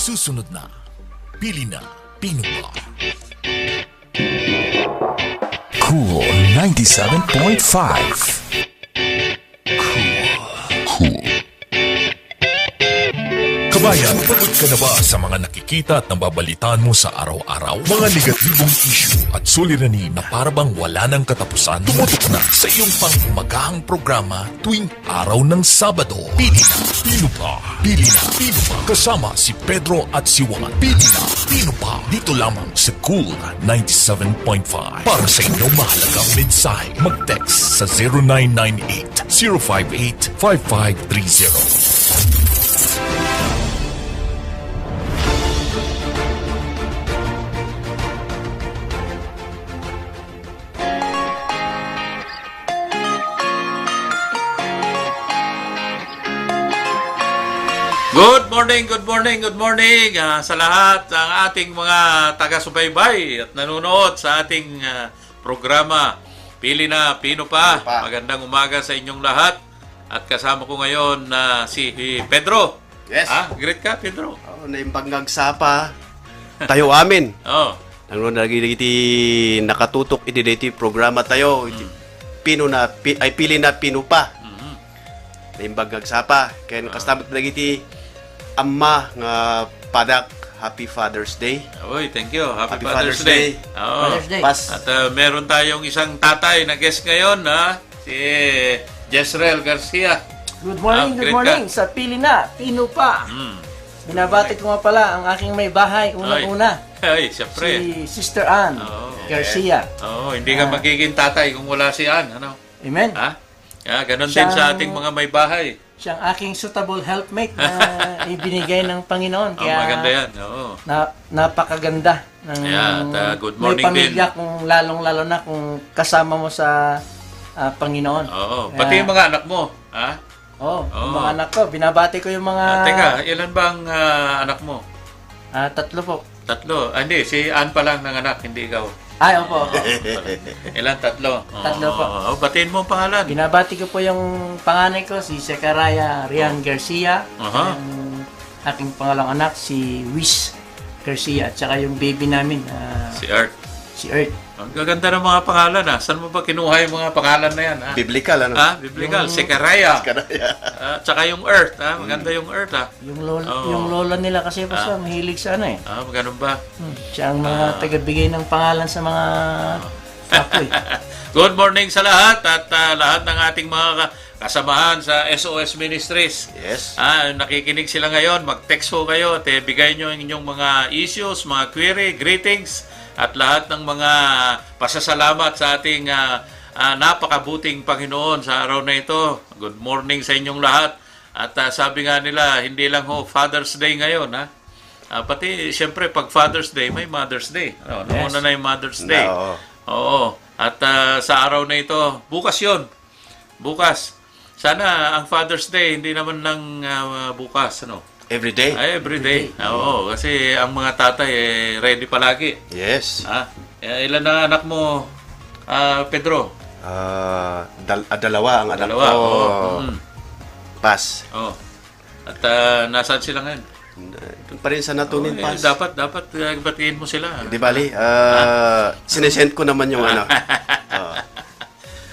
Susunod na, pili na Pinupa. Cool 97.5. Cool. Kabayan, pagod ka na ba sa mga nakikita at nababalitaan mo sa araw-araw? Mga negatibong issue at suliranin na parabang wala ng katapusan? Tumutok na sa iyong pang-umagahang programa tuwing araw ng Sabado. Pili na Pinupa. Pili na Pinupa. Kasama si Pedro at si Juan. Pili na Pinupa. Dito lamang sa Cool 97.5. Para sa inyong mahalagang mensahe, mag-text sa 0998-058-5530. Good morning sa lahat ng ating mga taga-subaybay at nanonood sa ating programa Pili na Pinupa. Magandang umaga sa inyong lahat at kasama ko ngayon si Pedro. Yes. Great ka, Pedro. Naimbangag sapa tayo amin. Nang nagigiti nakatutok iti programa tayo. Pili na Pinupa. Naimbangag sapa. Kaya kastamot nagiti Amma nga padak, Happy Father's Day. Oy, thank you. Happy Father's Day. Father's Day. At meron tayong isang tatay na guest ngayon, si Jezreel Garcia. Good morning sa Pili na Pinupa. Binabati ko nga pala ang aking may bahay unang-una. Ay, siyempre. Si Sister Ann Garcia. Hindi ka magiging tatay kung wala si Ann, ano? Amen. Ganon din sa ating mga may bahay. Siyang aking suitable helpmate na ibinigay ng Panginoon. Kaya maganda yan. Napakaganda ng good morning may pamilya din. Kung lalong-lalo na kung kasama mo sa Panginoon. Pati yung mga anak mo. Yung mga anak ko. Binabati ko yung mga... Teka, ilan bang anak mo? 3 po. 3? Hindi, si Ann pa lang ng anak, hindi ikaw. Ay, opo. Ilan? 3? 3 po. Batiin mo ang pangalan. Binabati ko po yung panganay ko, si Zechariah Rian Garcia. Yung aking pangalang anak, si Wiz Garcia. At saka yung baby namin, si Earth. Si Earth. Ang gaganda ng mga pangalan. Saan mo ba kinuha yung mga pangalan na yan? Biblical, ano? Biblical. Zechariah. Tsaka yung Earth. Maganda yung Earth. Yung lola nila kasi po siya, mahilig sa ano eh. Ganun ba? Siya ang mga tagabigay ng pangalan sa mga kapoy. Good morning sa lahat at lahat ng ating mga kasamahan sa SOS Ministries. Yes. Nakikinig sila ngayon. Mag-text ho kayo at bigay nyo yung inyong mga issues, mga query, greetings, at lahat ng mga pasasalamat sa ating napakabuting Panginoon sa araw na ito. Good morning sa inyong lahat. At sabi nga nila, hindi lang Father's Day ngayon. Pati, siyempre, pag Father's Day, may Mother's Day. Nauna na yung Mother's Day. Oo. At sa araw na ito, bukas yon. Bukas. Sana ang Father's Day, hindi naman lang bukas. Every day. Every day. Oo, kasi ang mga tatay ready palagi. Yes. Ilan na anak mo, Pedro? Dalawa ang anak ko. Pas. At nasaan sila ngayon? Doon pa rin sa natunin pas. Dapat batiin mo sila. Di bali, sinesend ko naman yung ano.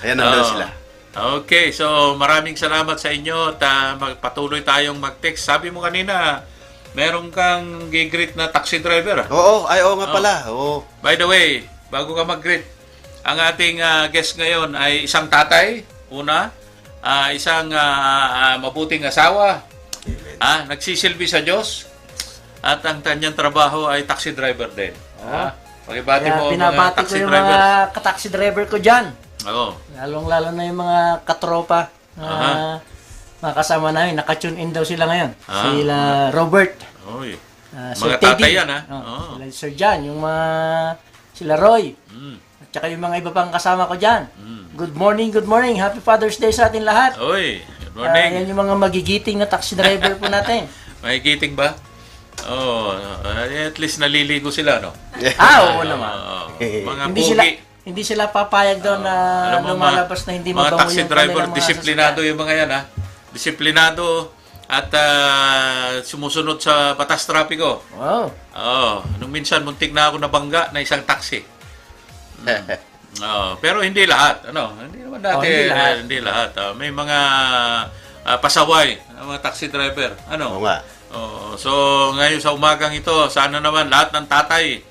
Ayan, nandun sila. Okay, so maraming salamat sa inyo at patuloy tayong mag-text. Sabi mo kanina, meron kang gigreet na taxi driver. Oo nga pala. Oo. By the way, bago ka mag-greet, ang ating guest ngayon ay isang tatay, una, isang mabuting asawa, nagsisilbi sa Diyos, at ang kanyang trabaho ay taxi driver din. Pakibati mo mga taxi drivers. Binabati ko yung mga taxi driver ko dyan. Lalong-lalo na yung mga katropa. Mga kasama namin, naka-tune in daw sila ngayon. Sila Robert. Mga tatay yan, Sila Sir John, yung sila Roy. At saka yung mga iba pang kasama ko dyan. Good morning. Happy Father's Day sa atin lahat. Good morning. Yan yung mga magigiting na taxi driver po natin. Magigiting ba? At least naliligo sila, no? Oo naman. Mga pugi. Hindi sila papayag doon na lumalabas na hindi mabango yung taxi driver, disiplinado yung mga yan, Disiplinado at sumusunod sa batas trapiko. Wow. Nung minsan muntik na ako nabangga na isang taxi. Pero hindi lahat. Hindi naman dati. Hindi lahat. May mga pasaway ng mga taxi driver. Oo nga. So ngayon sa umagang ito, sana naman lahat ng tatay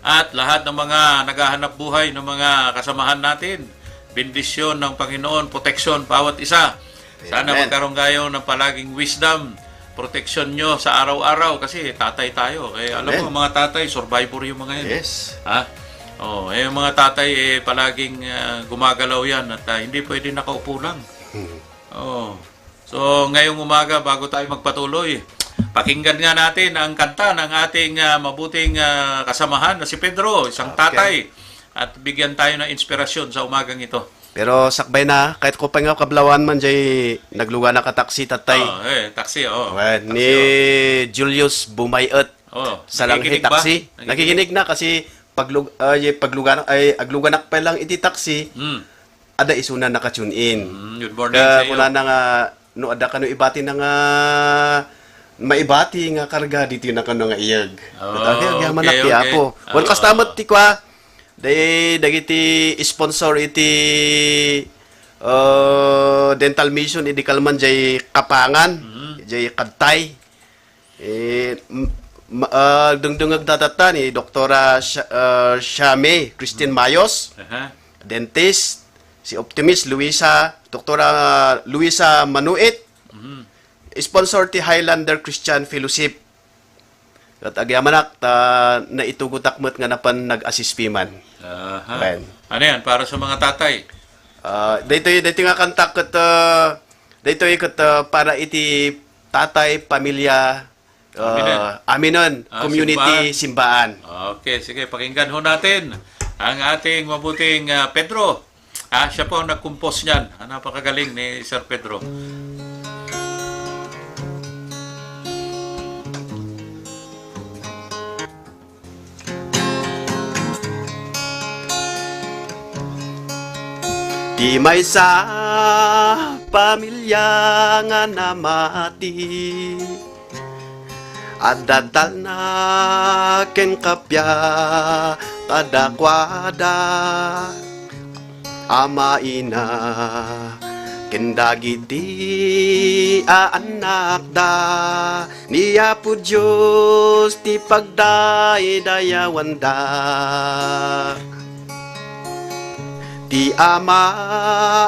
at lahat ng mga naghahanap buhay ng mga kasamahan natin, bendisyon ng Panginoon, proteksyon bawat isa. Sana Amen. magkaroon kayo ng palaging wisdom, proteksyon nyo sa araw-araw kasi tatay tayo. Alam mo, mga tatay, survivor yung mga yan. Yes. Yung mga tatay, palaging gumagalaw yan at hindi pwede nakaupo lang. So, ngayong umaga, bago tayo magpatuloy, pakinggan nga natin ang kanta ng ating mabuting kasamahan na si Pedro, isang tatay. At bigyan tayo ng inspirasyon sa umagang ito. Pero sakbay na, kahit ko pa nga kablawan man, jay nagluga na ka taxi tatay. Taxi, Ni Julius Bumayot sa Langhe Nakikinig ba? Taxi. Nakikinig na kasi agluganak pa lang iti taxi, ada isuna nakatune in. Good morning sa iyo. Kuna na nga, no ada ka no ibati na nga, maibati nga karga dito na ka no nga iyag. Okay, manak ti ako. Wan kastamot ti kwa, dagiti sponsor iti dental mission iti kalman jay kapangan, jay kadtay. Dungdungag datata ni Doktora Shame Christine Mayos, dentist, si Optimist Doktora Luisa Manuit, sponsor ti Highlander Christian Fellowship. At agyamanak na itugutakmet nga napan nag-assist man. Ano yan? Para sa mga tatay? Dito nga kanta dito para iti tatay, pamilya, Aminon, community, simbaan. Okay, sige, pakinggan ho natin ang ating mabuting Pedro. Siya po ang nag-compose niyan. Napakagaling ni Sir Pedro. Di may sa pamilya nga namati, at datal na ken kapya kadakwada, ama ina ken dagiti anak da, niya po Diyos ti pagdaydayawan da. Di ama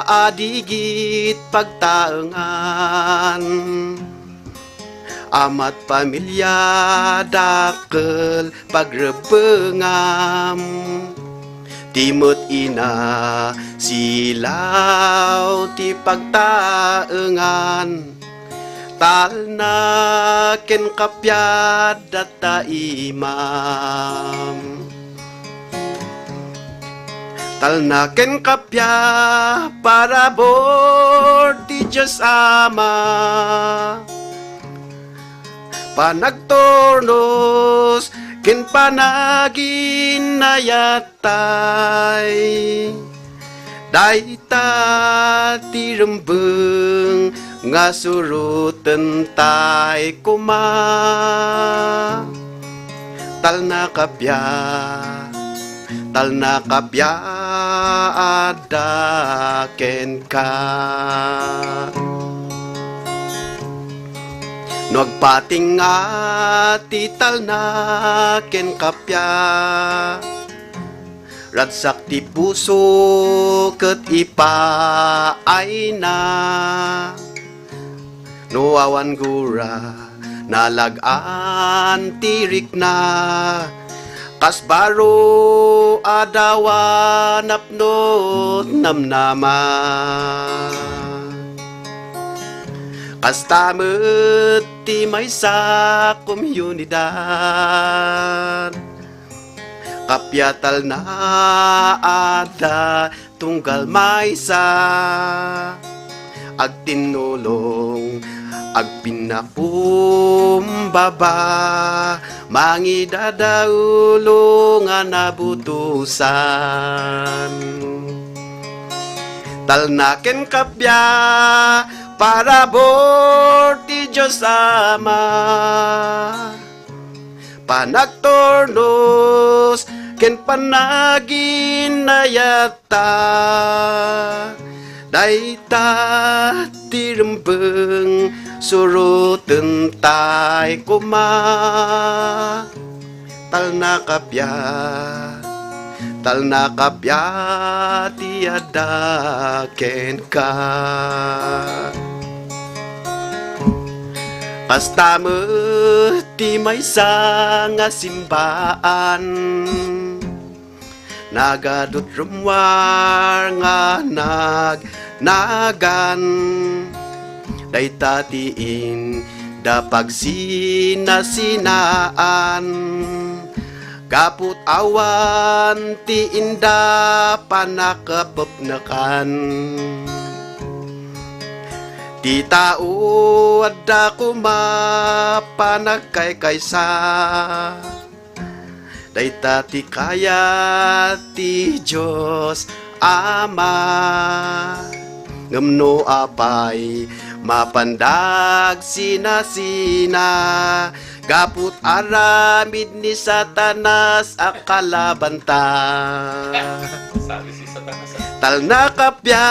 adigit pagtaengan, amat pamilya dakel pagrebengam, timut ina silaw ti pagtaengan, talna ken kapyad data imam. Talnaken kapya para bor ti Diyos Ama, panagtornos ken panagin nayatay, dayta ti rembeng nga suruten tay kuma, talna kapya adaken ka. Nagpating ti talnaken kapya, radsak ti puso ket ipaay na, nuawan gura nalagaan tirik na, kasbaro adawa napnot namnama, kastamet ti may sa komunidad, kapyatal na ada tunggal may sa, agtinulong agpinakumbaba, mangidadaulo nga nabutusan. Talnaken kapya parabor ti Diyos Ama, panagtornos ken panaginayata, dayta tirembeng suruten tay kuma, tal nakapya tiada ken ka. Hasta ti maysa nga simbaan, nagadut rumwar nga nagan, dayta tiin dapag sinasinaan, kaput awan ti inda panakapapnakan. Di tao adda kumapanagkay kaysa, dayta ti kaya ti Diyos Ama, ngamno apay mapandag sinasina, kaput aramid ni Satanas akalabanta. Sabi si Satanas. Tal nakapya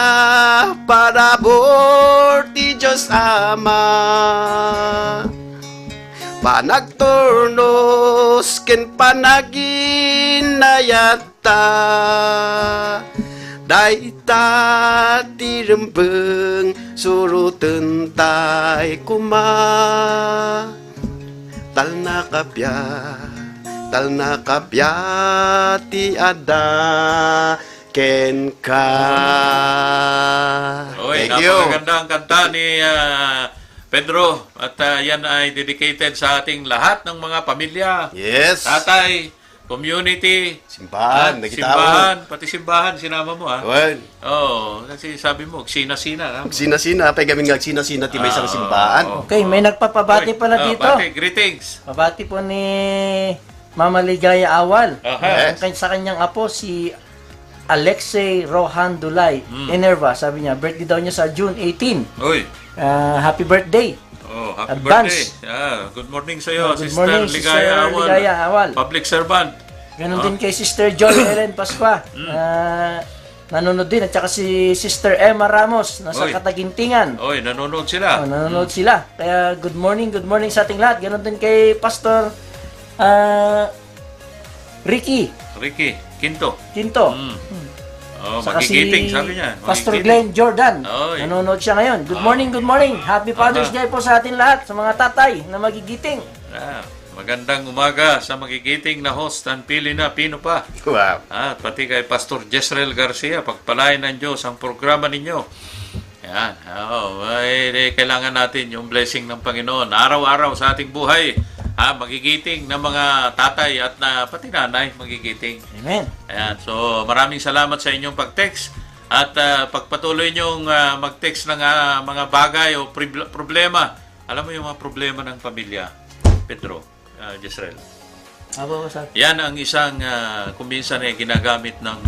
parabor ti Diyos Ama, panagturnos ken panaginayata, dayta tirembeng suruten tay kuma, tal nakapya ti ada ken ka. Oy, Thank you. napakaganda ang kanta ni Pedro. At yan ay dedicated sa ating lahat ng mga pamilya. Yes. Tatay, community, Simbahan, simbahan, pati simbahan, sinama mo ha. Well, Kasi sabi mo, sina-sina. Ha? sina-sina, pay gamin nga sina-sina ti may isang simbahan. Okay, may nagpapabati pala dito. Bati, greetings. Pabati po ni Mama Ligaya Awal. Aha. Sa kanyang apo, si Alexei Rohan Dulay, Enerva. Sabi niya, birthday daw niya sa June 18. Uy. Happy birthday. Happy Advance. birthday. Good morning sa iyo, Good Sister morning, Ligaya Sister Ligaya Awal. Public servant. Ganon din kay Sister Joy Helen Pascua. Nanonood din. At saka si Sister Emma Ramos, nasa Oy. Katagintingan. Oy, nanonood sila. Nanonood sila. Kaya good morning sa ating lahat. Ganon din kay Pastor Ricky Quinto. Saka Magigiting, sabi niya. Pastor Magigiting. Glenn Jordan. Oy. Nanonood siya ngayon. Good morning. Happy Father's Day po sa atin lahat, sa mga tatay na magigiting. Magandang umaga sa magigiting na host ang pili na Pino pa. Wow. At pati kay Pastor Jezreel Garcia, pagpalain ng Diyos ang programa ninyo. Yan. Kailangan natin yung blessing ng Panginoon araw-araw sa ating buhay. Magigiting na mga tatay at pati nanay magigiting. Amen. Ayan. So, maraming salamat sa inyong pag-text. At pagpatuloy nyong mag-text ng mga bagay o problema. Alam mo yung mga problema ng pamilya, Pedro, Jezreel. Yan ang isang kuminsan ay ginagamit ng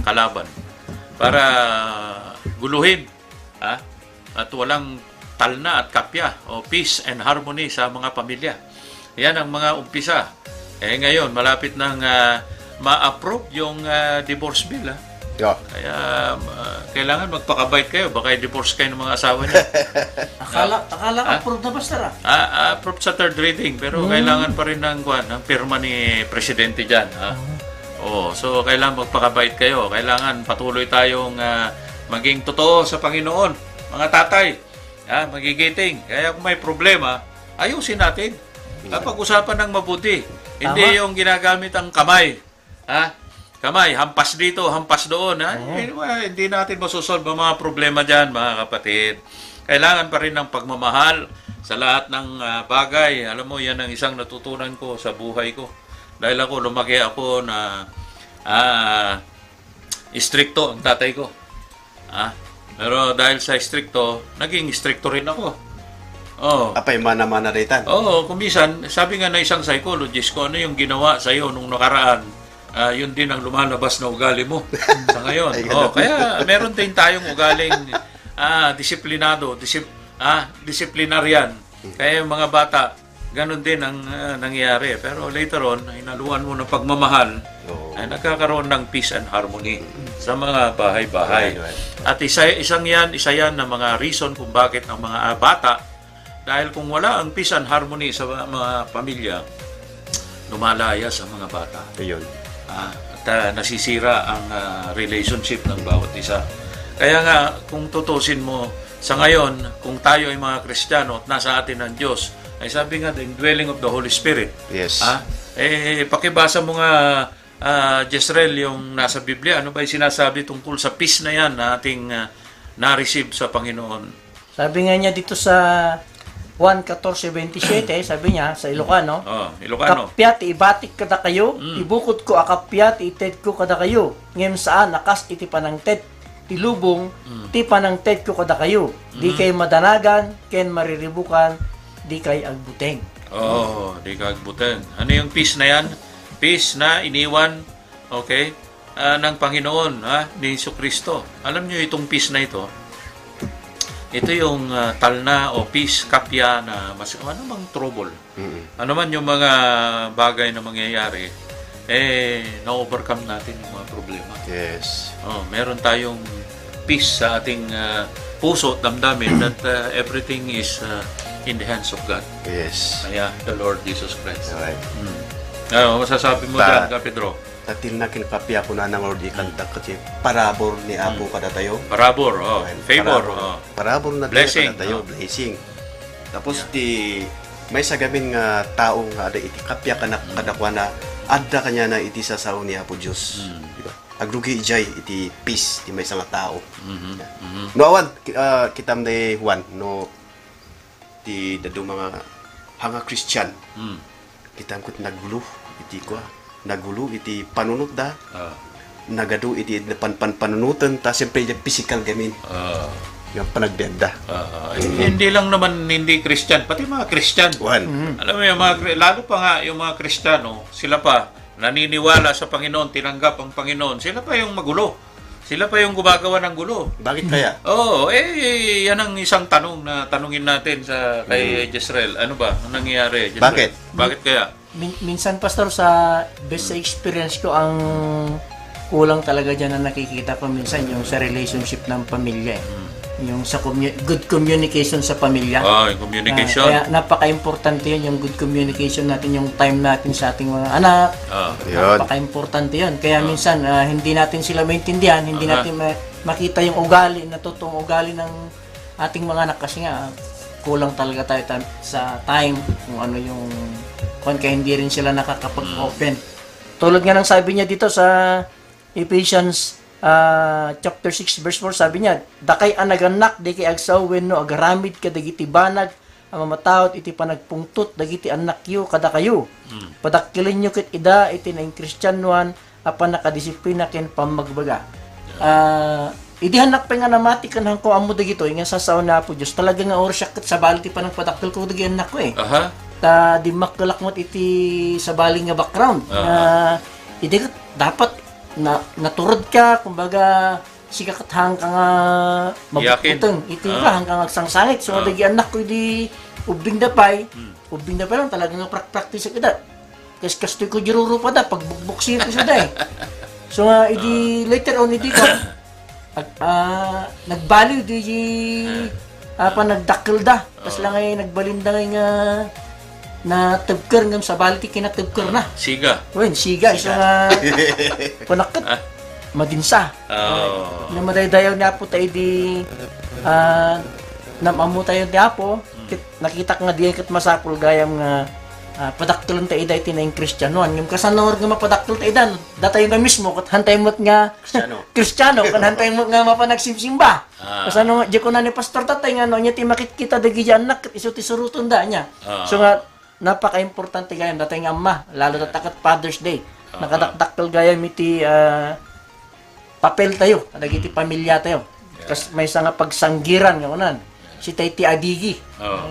kalaban para guluhin at walang talna at kapya o peace and harmony sa mga pamilya. Yan ang mga umpisa. Ngayon, malapit nang ma-approve yung divorce bill. Kaya kailangan magpakabait kayo. Baka i-divorce kayo ng mga asawa niyo. Akala approved na ba, Pastor? Approved sa third reading. Pero kailangan pa rin ng pirma ni Presidente dyan. So, kailangan magpakabait kayo. Kailangan patuloy tayong maging totoo sa Panginoon. Mga tatay, magigiting. Kaya kung may problema, ayusin natin. Pag-usapan ng mabuti. Hindi yung ginagamit ang kamay. Kamay, hampas dito, hampas doon. Hindi natin masusolve ang mga problema dyan, mga kapatid. Kailangan pa rin ng pagmamahal sa lahat ng bagay. Alam mo, yan ang isang natutunan ko sa buhay ko. Dahil lumaki ako na istrikto ang tatay ko. Pero dahil sa istrikto, naging istrikto rin ako. Apay mana-mana ritan. Kumisan, sabi nga na isang psychologist ko, ano yung ginawa sa iyo nung nakaraan, yun din ang lumalabas na ugali mo sa ngayon. Kaya meron din tayong ugaling disiplinado, disciplinaryan. Kaya yung mga bata, ganun din ang nangyayari. Pero later on, hinaluan mo ng pagmamahal, Oo. ay nagkakaroon ng peace and harmony sa mga bahay-bahay. Right. At isa yan na mga reason kung bakit ang mga bata, dahil kung wala ang peace and harmony sa mga pamilya, lumalaya sa mga bata. Ayun. At nasisira ang relationship ng bawat isa. Kaya nga, kung tutusin mo, sa ngayon, kung tayo ay mga Kristiyano at nasa atin ang Diyos, ay sabi nga, the indwelling of the Holy Spirit. Yes. Pakibasa mo nga, Jezreel, yung nasa Biblia, ano ba yung sinasabi tungkol sa peace na yan na ating na-receive sa Panginoon? Sabi nga niya dito sa 1:14-27, sabi niya sa Ilocano, Ilocano. kapyat ibatik kada kayo, ibukod ko akapyat ited ko kada kayo. Ngem saan nakas iti panangted tilubong, ti panangted ko kada kayo. Di kay madanagan, ken mariribukan, di kay agbuteng. Di ka agbuteng. Ano yung peace na yan? Peace na iniwan, okay, ng Panginoon, ni Jesucristo. Alam niyo itong peace na ito, ito yung talna o peace, kapya na ano mang trouble. Ano man yung mga bagay na mangyayari, na-overcome natin yung mga problema. Yes. Meron tayong peace sa ating puso at damdamin that everything is in the hands of God. Yes. Kaya the Lord Jesus Christ. Alright. Masasabi mo dyan, Pedro? Tatil na kinapya ko na ng Lord ikanta kasi parabor ni Apo kada tayo. Parabor, favor, Parabor na blessing, kada tayo, blessing. Tapos may sagabin nga tao nga ada iti kapya kana kadakwa na adda kanya na iti sasaw ni Apo Dios. Diba? Agrugi ijay iti peace ti may nga tao. No awan kitam de Juan no ti dadu mga hanga Christian. Kitam ket naggulo iti kwa nagulo iti panunot da nagadu iti panunutan ta siyempre yung physical gamin yung panagbiagda hindi lang naman hindi Christian pati mga Christian alam mo yung lalo pa nga yung mga Kristiyano sila pa naniniwala sa Panginoon tinanggap ang Panginoon sila pa yung magulo sila pa yung gumagawa ng gulo bakit kaya? Yan ang isang tanong na tanungin natin sa kay Jezreel ano ba ang nangyayari Jezreel? Bakit kaya? Minsan, Pastor, sa best experience ko, ang kulang talaga dyan na nakikita ko minsan yung sa relationship ng pamilya. Yung sa good communication sa pamilya. Yung communication. Kaya napaka-importante yun, yung good communication natin, yung time natin sa ating mga anak. Napaka-importante yun. Kaya minsan, hindi natin sila maintindihan, hindi natin makita yung ugali, totoong ugali ng ating mga anak kasi nga, kulang talaga tayo sa time kung ano yung kaya hindi rin sila nakakapag-open. Tulad nga ng sabi niya dito sa Ephesians chapter 6 verse 4, sabi niya, dakay anaganak di kay agsaw wenno agaramid kadagiti banag ang mamatawat iti panagpungtot dagiti anak yu kada kayo. Padakilin nyo kit ida iti na Kristiyanuan apan nakadisiplina ken pamagbaga. Idi hanak pa nga namati kan hangko amo dagito nga sasaw na po Dios talaga nga oras sa balti pa ng padakkel ko dagi anak ko ta di makalakmot iti sa baling nga background iti dapat naturod ka kumbaga sikakathang ka nga mabuteng iti ka hanggang agsangsangit so dagi anak ko di ubing dapay lang talaga nga practice kita kasi kastoy ko jiruro pa da pagbuksir ko siya so idi later on iti ka nagbaliw di nagdakkel da tas lang ay nagbalinda nga na tagker ngam sa baliti kinatagker na. Siga. Siga. Isa nga panakit. Madinsa. Na madaydayaw niya po tayo di namamu tayo di apo. Nakita nga diyan kat masapul gayam nga padaktulan tayo iti na yung Kristyanuan. Yung kasanor nga mapadaktul tayo dan. Datayo nga mismo kat hantay mo't nga Kristiyano. Kan hantay mo't nga mapanagsimsimba. Kasano nga di ko na ni Pastor tatay nga no niya ti makikita dagi dyan anak iso ti surutun da niya. So nga napaka-importante gayam dating amma lalo na takat Father's Day nakadakdakkel gayam iti papel tayo dagiti pamilya tayo kas may nga pagsanggiran nga unan si Tayti Adigi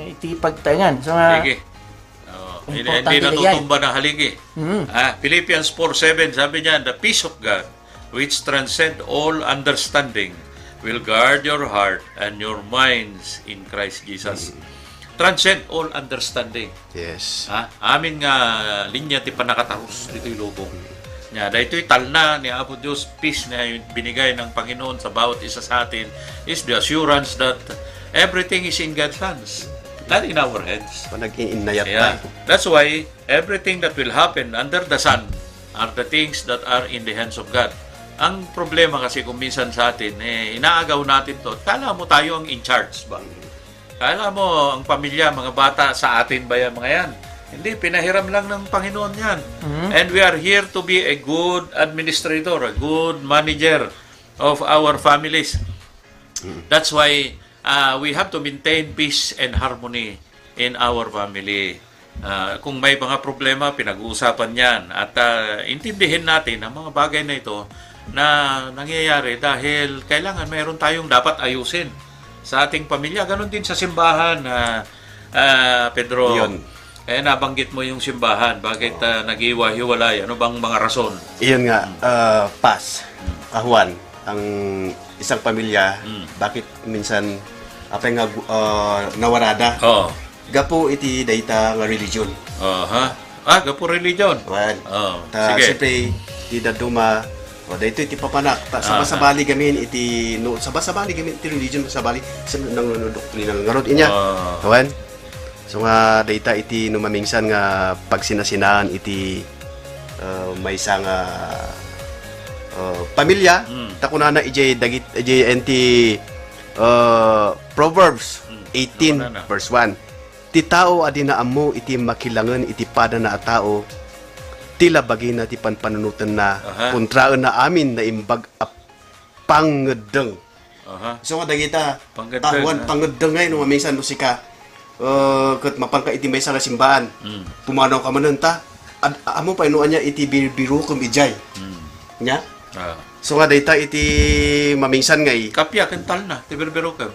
iti pagtayangan so nga hindi natutumba ng haligi Philippians 4:7 sabi niya the peace of God which transcend all understanding will guard your heart and your minds in Christ Jesus. Transcend all understanding. Yes. Amin nga linya ti panakatarus dito'y lubong. Nya daytoy talna ni Apo Dios, peace na binigay ng Panginoon sa bawat isa sa atin is the assurance that everything is in God's hands, not in our hands. Panag-iinayat Yeah. tayo. That's why everything that will happen under the sun are the things that are in the hands of God. Ang problema kasi kung minsan sa atin, inaagaw natin to. Kala mo tayo ang in charge ba? Kala mo ang pamilya, mga bata, sa atin ba yan mga yan? Hindi, pinahiram lang ng Panginoon yan. And we are here to be a good administrator, a good manager of our families. That's why we have to maintain peace and harmony in our family. Kung may mga problema, pinag-uusapan yan. At intindihin natin ang mga bagay na ito na nangyayari dahil kailangan mayroon tayong dapat ayusin sa ating pamilya. Ganon din sa simbahan, Pedro. Yun. Kaya nabanggit mo yung simbahan. Bakit nag-iwa-hiwalay? Ano bang mga rason? Iyon nga, Juan, ang isang pamilya, bakit minsan apay nga nawarada? Oh. Gapo iti dayta nga religion. Gapo religion. Wan. Oh, Ta sige. siyempre di daduma dayto iti papanak sabasabali gamin iti sabasabali gamin iti religion sabali sa nang doktrina nga rod inya. Wan. So nga dayta iti numamingsan nga pagsinasinahan iti maysa nga pamilya takunana ijay dagit ijay enti Proverbs 18 verse 1. Ti tao adi na amo iti makilangan iti pada na tao tila bagay na ti panpanunutan na kontraan na amin na imbag pangedeng. So nga dagita Pangedeng, pangedeng ngay no minsan no sika ket mapangka iti may sa simbahan. Pumanaw ka manenta amo pa inuan niya iti biru kum ijay. Nya? So nga dayta iti mamingsan ngay Kapya, kental na. Tiberbero ka.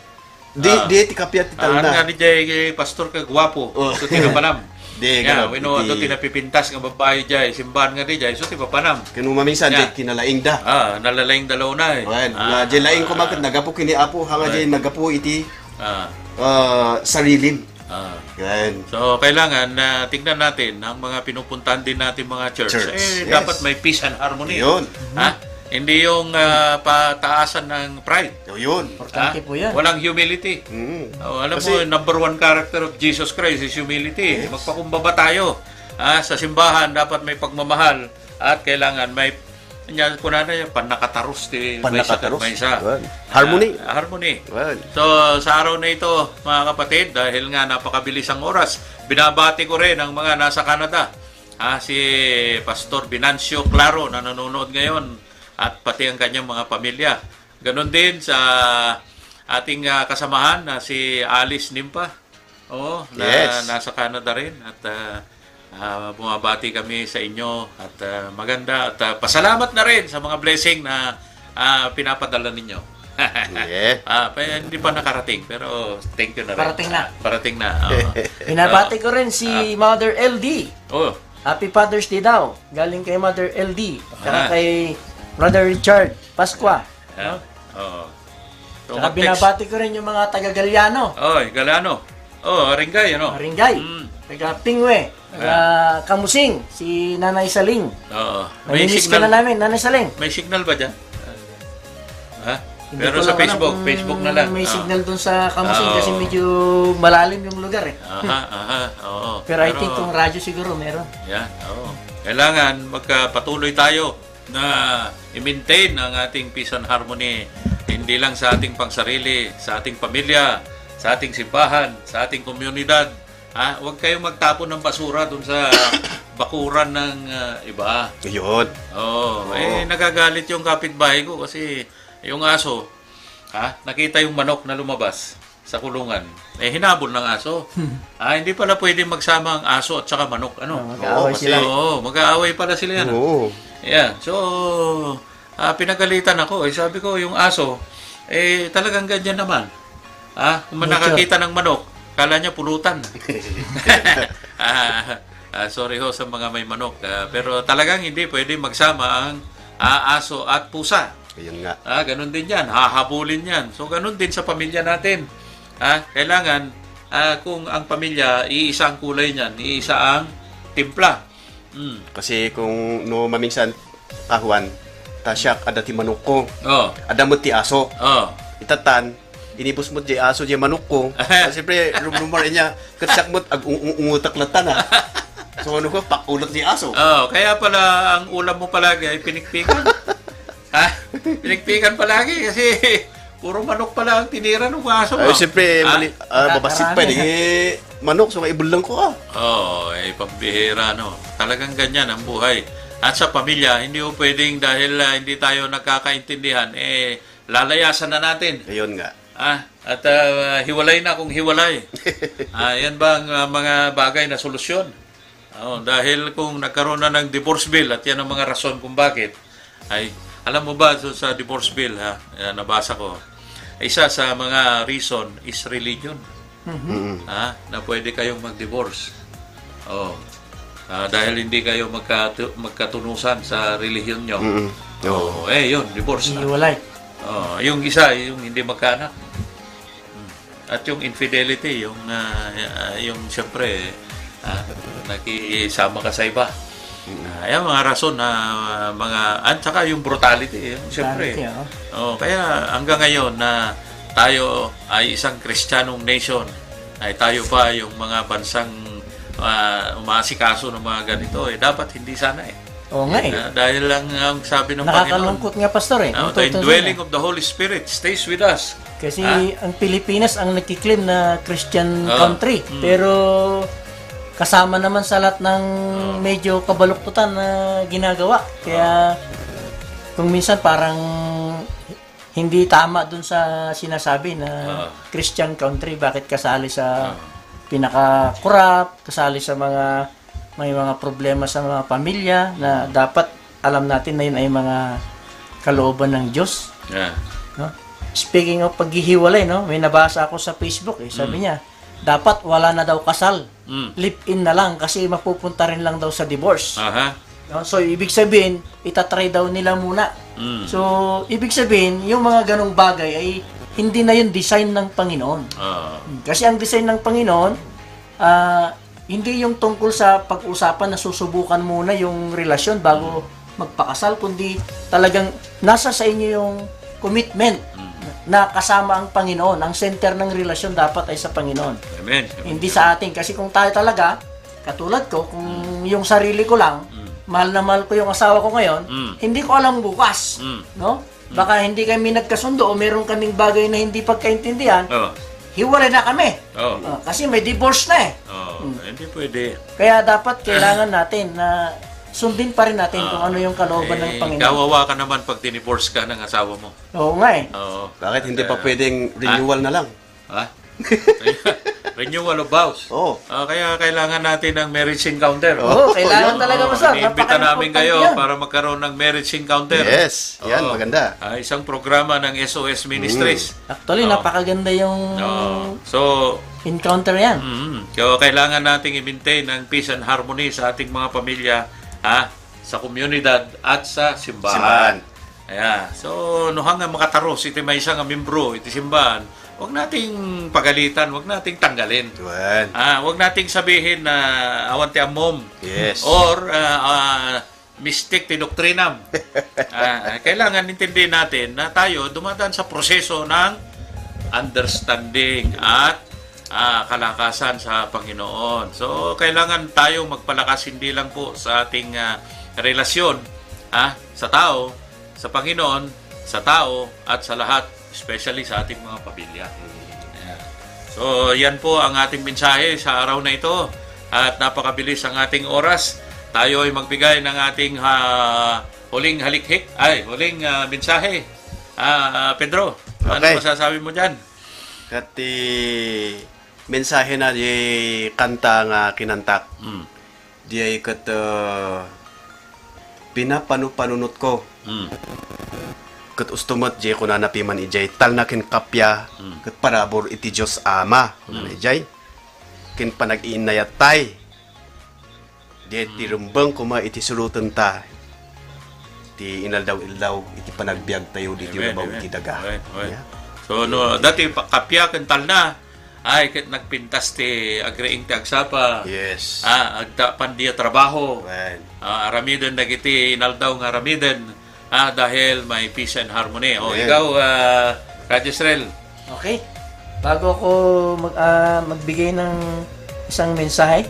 di iti kapya ti Ano nga talna. ni Jay, pastor ka, guwapo. So, tinapanam. Di Yeah, ganun, wino, iti- ito tinapipintas ng babae Jay. Simbahan nga di Jay. So, tipapanam. Kanu mamingsan Yeah. di kinalaing da. Nalalayang dalaw na eh. Wan, nga jay laing ko makit nagapo kini apo hanga jay nagapo iti sarilim. Yan. So, kailangan na tingnan natin ang mga pinupuntahan din natin mga church. Church, yes. Dapat may peace and harmony. Yun. Hindi yung pataasan ng pride. Yun. Importante po yan. Walang humility. Alam mo, number one character of Jesus Christ is humility. Yes. Magpakumbaba tayo. Sa simbahan, dapat may pagmamahal at kailangan may kunana yung panakatarus. Panakatarus. May isa. Well, harmony. Harmony. Well, So, sa araw na ito, mga kapatid, dahil nga napakabilis ang oras, binabati ko rin ang mga nasa Canada. Si Pastor Binancio Claro na nanonood ngayon at pati ang kanyang mga pamilya. Ganon din sa ating kasamahan na si Alice Nimpa. Na Yes. nasa Canada rin at bumabati kami sa inyo at maganda at pasalamat na rin sa mga blessing na pinapadala ninyo. Yeah. Hindi pa nakarating pero thank you na rin. Parating na. Oo. Binabati ko rin si Mother LD. Oh. Happy Father's Day daw. Galing kay Mother LD. Saka kay Brother Richard Pasqua. Oo. So, Saka mag-text. binabati ko rin yung mga taga-Galiano. Oy, Galano. Ringgay, ano? Ringay. Taga Pingwe. Taga Kamusing. Si Nanay Saling. Oo. May Namimiss ka na signal, namin, Nanay Saling. may signal ba dyan? Hindi Pero ko sa lang alam Facebook, kung Facebook na lang. May signal dun sa Kamusing Oo. kasi medyo malalim yung lugar eh. Oo. Pero I think kung radyo siguro meron. Yan, oo. Kailangan magpatuloy tayo na i-maintain ang ating peace and harmony. Hindi lang sa ating pangsarili, sa ating pamilya, sa ating simbahan, sa ating komunidad. Huwag kayong magtapon ng basura dun sa bakuran ng iba. Yun. Nagagalit yung kapitbahay ko kasi yung aso, nakita yung manok na lumabas sa kulungan. Hinabol ng aso. Hindi pala pwede magsama ang aso at saka manok. Mag-aaway Kasi, sila. mag-aaway pala sila yan. Oo. Yeah. So, pinagalitan ako. Sabi ko, yung aso, talagang ganyan naman. Kung nakakita ng manok, kala niya pulutan. Sorry sa mga may manok. Pero talagang hindi pwede magsama ang aso at pusa. Ayun nga. Ganun din yan. Hahabulin yan. So, ganun din sa pamilya natin. Kailangan, kung ang pamilya, iisa ang kulay niyan, iisa ang timpla. Kasi kung no maminsan kahuan, tasyak ada ti manok ko. Oh. Ada mo ti aso. Oh. Itatan, inibos mo di aso di manok ko. Siyempre, rumor niya, katsak mo ungutak latan ha. So ano ko, pakulot di aso. Kaya pala, ang ulam mo palagi ay pinikpikan. Pinikpikan palagi kasi puro manok pala ang tinira ng aso mo. Ay, siyempre, babasit pa. Manok, so kaibulang ko ka. Pambihira, no. Talagang ganyan ang buhay. At sa pamilya, hindi po pwedeng dahil hindi tayo nagkakaintindihan, lalayasan na natin. Ayun nga. At hiwalay na kung hiwalay. Yan ba ang mga bagay na solusyon? Dahil kung nagkaroon na ng divorce bill, at yan ang mga rason kung bakit, ay, alam mo ba, sa divorce bill, nabasa ko, isa sa mga reason is religion. Na pwede kayong mag-divorce. Dahil hindi kayo magkatunusan sa relihiyon nyo. Yun, divorce na. Hiwalay. Yung isa, yung hindi magkaanak. At yung infidelity, yung siyempre, nakisama ka sa iba. Yan mga rason na at saka yung brutality, siyempre. Kaya hanggang ngayon na tayo ay isang Kristiyanong nation, ay tayo pa yung mga bansang umaasikaso ng mga ganito, dapat hindi sana Oo nga dahil lang ang sabi ng Panginoon. Nakakalungkot nga, Pastor The indwelling of the Holy Spirit stays with us. Kasi ang Pilipinas ang nagkiklaim na Christian country. Pero kasama naman sa lahat ng medyo kabaluktutan na ginagawa. Kaya kung minsan parang hindi tama dun sa sinasabi na Christian country, bakit kasali sa pinaka-corrupt, kasali sa may mga problema sa mga pamilya na dapat alam natin na yun ay mga kalooban ng Diyos. No? Speaking of paghihiwalay, no? May nabasa ako sa Facebook, sabi niya, dapat wala na daw kasal. Live-in na lang kasi mapupunta rin lang daw sa divorce. No? So, ibig sabihin, itatry daw nila muna. So, ibig sabihin, yung mga ganong bagay ay hindi na yung design ng Panginoon. Kasi ang design ng Panginoon, hindi yung tungkol sa pag-usapan na susubukan muna yung relasyon bago magpakasal, kundi talagang nasa sa inyo yung commitment na kasama ang Panginoon. Ang center ng relasyon dapat ay sa Panginoon. Amen. Hindi sa atin. Kasi kung tayo talaga, katulad ko, kung yung sarili ko lang, mahal na mahal ko yung asawa ko ngayon, hindi ko alam bukas. No? Baka hindi kami nagkasundo o meron kaming bagay na hindi pagkaintindihan, hiwalay na kami. Kasi may divorce na Hindi pwede. Kaya dapat kailangan natin na sundin pa rin natin kung ano yung kalooban ng Panginoon. Kawawa ka naman pag dinivorce ka ng asawa mo. Oo nga Bakit hindi pa pwedeng renewal na lang? Renewal of vows. Kaya kailangan natin ng marriage encounter. Kailangan talaga Pastor. Iniimbita namin kayo para magkaroon ng marriage encounter. Yes, yan, maganda. Isang programa ng SOS Ministries. Actually, napakaganda yung So, encounter yan. So, kailangan nating i-maintain ang peace and harmony sa ating mga pamilya, sa komunidad at sa simbahan. So, nohang nga makataros, iti may isang membro, iti simbahan, huwag nating pagalitan, huwag nating tanggalin. Huwag nating sabihin na awan ti amom. Yes. Or mistake ti doktrinam. Kailangan intindihin natin na tayo dumadaan sa proseso ng understanding at kalakasan sa Panginoon. So, kailangan tayong magpalakas hindi lang po sa ating relasyon sa tao, sa Panginoon, sa tao, at sa lahat, especially sa ating mga pamilya. So, yan po ang ating mensahe sa araw na ito. At napakabilis ang ating oras. Tayo ay magbigay ng ating huling mensahe. Pedro, ano masasabi mo dyan? Kati mensahe na di kanta nga kinantak. Di ay kat pinapanupanunot ko. Kat ustumot di ko na napiman ijay tal na kin kapya kat parabor iti Diyos Ama. Ijay kin panag-iinayatay. Di ti rumbang kuma iti sulutan ta. iti inaldaw-ildaw iti panagbiag tayo dito Amen, na amen. iti daga. Amen, amen. Yeah. So no, dati kapya kental na ay ket nagpintas ti agreeing ti agsapa. Yes. Agta pandiya trabaho. Amen. Aramiden dagiti inaldaw nga aramiden. Dahil may peace and harmony. O Amen. ikaw, Rajesrel. Okay. Bago ako magbigay ng isang mensahe.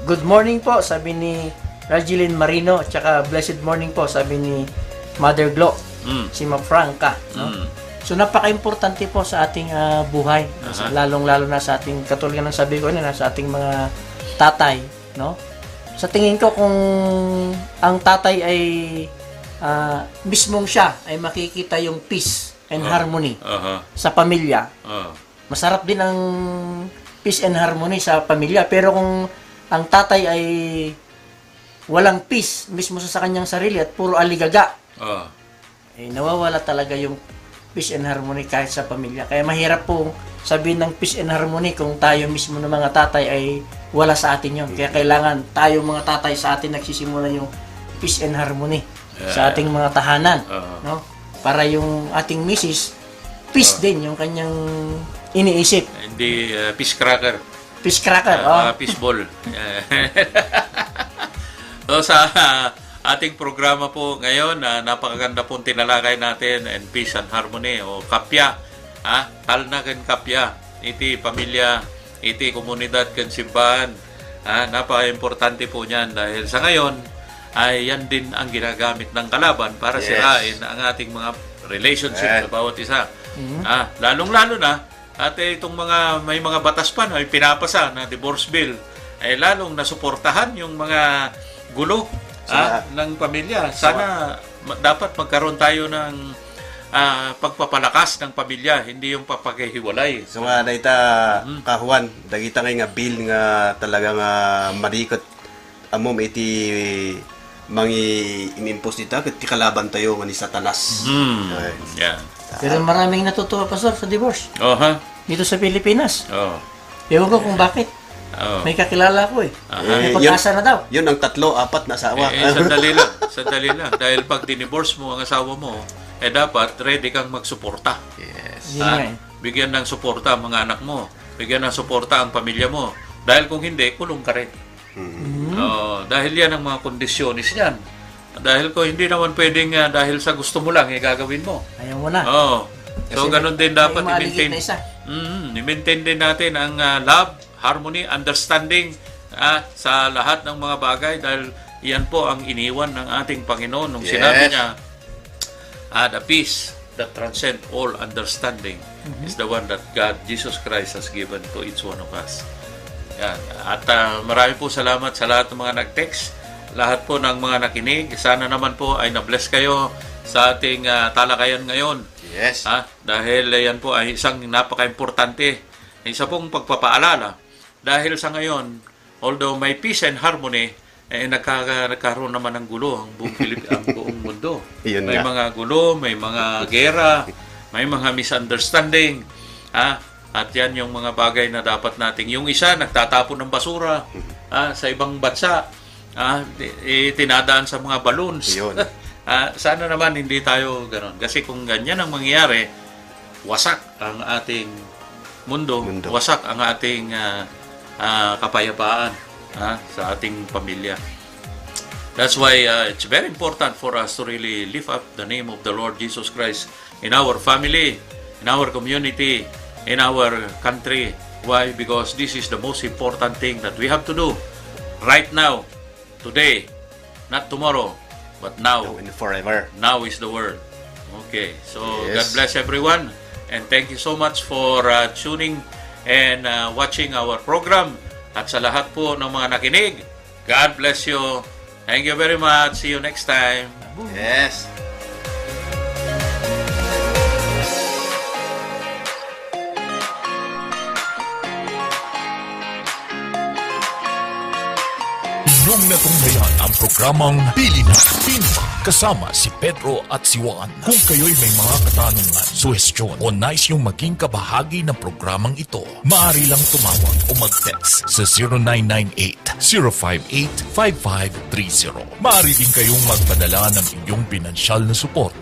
Good morning po, sabi ni Rajeline Marino, at saka blessed morning po, sabi ni Mother Glo, si Ma Franca. No? So napaka-importante po sa ating buhay, lalong-lalo na sa ating, katulad ng sabi ko na sa ating mga tatay, no? Sa tingin ko kung ang tatay ay mismong siya ay makikita yung peace and harmony sa pamilya. Masarap din ang peace and harmony sa pamilya, pero kung ang tatay ay walang peace mismo sa kanyang sarili at puro aligaga, nawawala talaga yung peace and harmony kahit sa pamilya. Kaya mahirap pong sabihin ng peace and harmony kung tayo mismo ng mga tatay ay wala sa atin yun. Kaya kailangan tayo mga tatay sa atin nagsisimula yung peace and harmony sa ating mga tahanan. No? Para yung ating misis, peace din yung kanyang iniisip. Hindi peace cracker. Peace cracker. Peace ball. So sa ating programa po ngayon, napakaganda pong tinalakay natin, and peace and harmony o kapya. Talna ken kapya. Iti pamilya, iti komunidad ken simbahan. Napaka-importante po niyan dahil sa ngayon ay yan din ang ginagamit ng kalaban para sirain ang ating mga relationship sa bawat isa. Lalong-lalo na at itong may mga batas pa na pinapasa na divorce bill ay lalong nasuportahan yung mga gulo ng pamilya. Sana dapat magkaroon tayo ng pagpapalakas ng pamilya, hindi yung papakihiwalay. So nga dayta kahuan, dagita nga bill nga talaga nga marikot amom iti inimpos dita ket ti kalaban tayo nga ni Satanas. Yeah. Pero maraming natutuwa pa sa divorce. Dito sa Pilipinas. Ewan ko kung bakit. May kakilala ko may pag-asa na daw. Yun ang 3-4 na asawa. Sandali lang. Dahil pag dinivorce mo ang asawa mo, dapat ready kang magsuporta. Yes. Bigyan ng suporta ang mga anak mo. Bigyan ng suporta ang pamilya mo. Dahil kung hindi, kulong ka rin. Dahil yan ang mga kondisyonis yan. Dahil kung hindi naman pwedeng dahil sa gusto mo lang, gagawin mo. Ayaw mo na. So, ganun din dapat i-maintain. I-maintain din natin ang love, harmony, understanding sa lahat ng mga bagay dahil yan po ang iniwan ng ating Panginoon nung sinabi niya, the peace that transcends all understanding is the one that God, Jesus Christ, has given to each one of us. Yan. At marami po salamat sa lahat ng mga nag-text, lahat po ng mga nakinig. Sana naman po ay na-bless kayo sa ating talakayan ngayon. Yes. Dahil yan po ay isang napaka-importante, isa pong pagpapaalala. Dahil sa ngayon, although may peace and harmony, nagkaroon naman ng gulo ang buong ang buong mundo. May mga gulo, may mga gera, may mga misunderstanding. At yan yung mga bagay na dapat nating. Yung isa, nagtatapon ng basura sa ibang bansa. Tinadaan sa mga balloons. Sana naman hindi tayo gano'n. Kasi kung ganyan ang mangyayari, wasak ang ating mundo. Wasak ang ating kapayapaan sa ating pamilya. That's why it's very important for us to really lift up the name of the Lord Jesus Christ in our family, in our community, in our country. Why? Because this is the most important thing that we have to do right now, today, not tomorrow, but now. And forever. Now is the word. Okay, so God bless everyone, and thank you so much for tuning and watching our program. At sa lahat po ng mga nakinig, God bless you. Thank you very much. See you next time. Yes. Inyong natunghayan ang programang Pili na Pinpa kasama si Pedro at si Juan. Kung kayo'y may mga katanungan, suhestyon o nais yung maging kabahagi ng programang ito, maaari lang tumawag o mag-text sa 0998-058-5530. Maaari din kayong magpadala ng inyong pinansyal na suporta